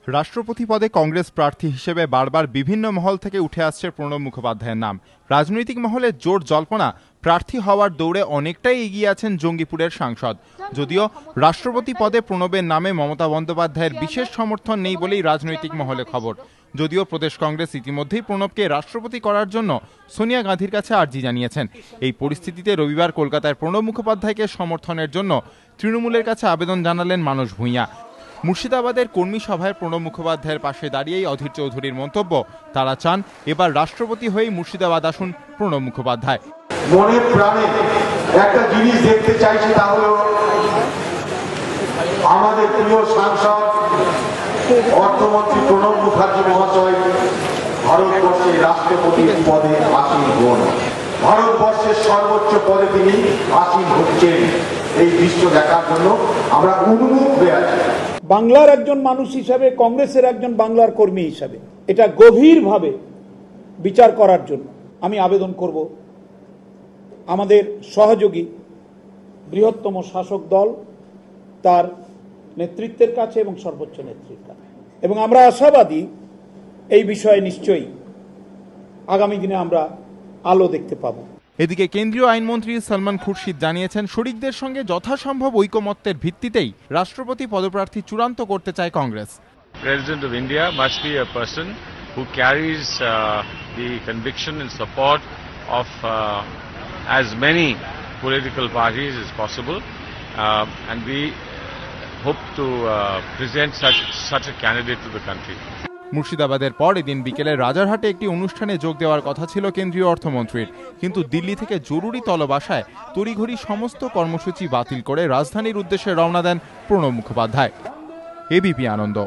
রাষ্ট্রপতি পদে কংগ্রেস প্রার্থী হিসেবে বারবার বিভিন্ন মহল থেকে উঠে আসছে প্রণব মুখোপাধ্যায়ের নাম। রাজনৈতিক মহলে জোর জল্পনা প্রার্থী হওয়ার দৌড়ে অনেকটাই এগিয়ে আছেন জঙ্গিপুরের সাংসদ। যদিও রাষ্ট্রপতি পদে প্রণবের নামে মমতা বন্দ্যোপাধ্যায়ের বিশেষ সমর্থন নেই বলেই রাজনৈতিক মহলে খবর। যদিও প্রদেশ কংগ্রেস ইতিমধ্যেই প্রণবকে রাষ্ট্রপতি করার জন্য সোনিয়া গান্ধীর কাছে আর্জি জানিয়েছেন। এই পরিস্থিতিতে রবিবার কলকাতায় প্রণব মুখোপাধ্যায়কে সমর্থনের জন্য তৃণমূলের কাছে আবেদন জানালেন মানস ভূঁইয়া। মুর্শিদাবাদের কর্মী সভায় প্রণব মুখোপাধ্যায়ের পাশে দাঁড়িয়েই অধীর চৌধুরীর মন্তব্য, তারা চান এবার রাষ্ট্রপতি হয়েই মুর্শিদাবাদ আসুন প্রণব মুখোপাধ্যায়। মনে প্রাণে একটা জিনিস দেখতে চাইছি, তা হলো আমাদের প্রিয় সাংসদ অর্থমন্ত্রী প্রণব মুখার্জি মহাশয় ভারতবর্ষের রাষ্ট্রপতি পদে আসীন হন। ভারতবর্ষের সর্বোচ্চ পদে তিনি আসীন হচ্ছেন, এই দৃশ্য দেখার জন্য আমরা উন্মুখ হয়ে আছি। বাংলার একজন মানুষ হিসাবে, কংগ্রেসের একজন বাংলার কর্মী হিসাবে এটা গভীরভাবে বিচার করার জন্য আমি আবেদন করব আমাদের সহযোগী বৃহত্তম শাসক দল তার নেতৃত্বের কাছে এবং সর্বোচ্চ নেতৃত্বের কাছে, এবং আমরা আশাবাদী এই বিষয়ে নিশ্চয়ই আগামী দিনে আমরা আলো দেখতে পাবো। এদিকে কেন্দ্রীয় আইনমন্ত্রী সলমান খুরশিদ জানিয়েছেন, শরিকদের সঙ্গে যথাসম্ভব ঐকমত্যের ভিত্তিতেই রাষ্ট্রপতি পদপ্রার্থী চূড়ান্ত করতে চায় Congress. President of India must be a person who carries the conviction and support of as many political parties as possible, and we hope to present such a candidate to the country. মুর্শিদাবাদের পর এদিন বিকেলে রাজারহাটে একটি অনুষ্ঠানে যোগ দেওয়ার কথা ছিল কেন্দ্রীয় অর্থমন্ত্রীর, কিন্তু দিল্লি থেকে জরুরি তলব আসায় তড়িঘড়ি সমস্ত কর্মসূচি বাতিল করে রাজধানীর উদ্দেশ্যে রওনা দেন প্রণব মুখোপাধ্যায়। এবিপি আনন্দ।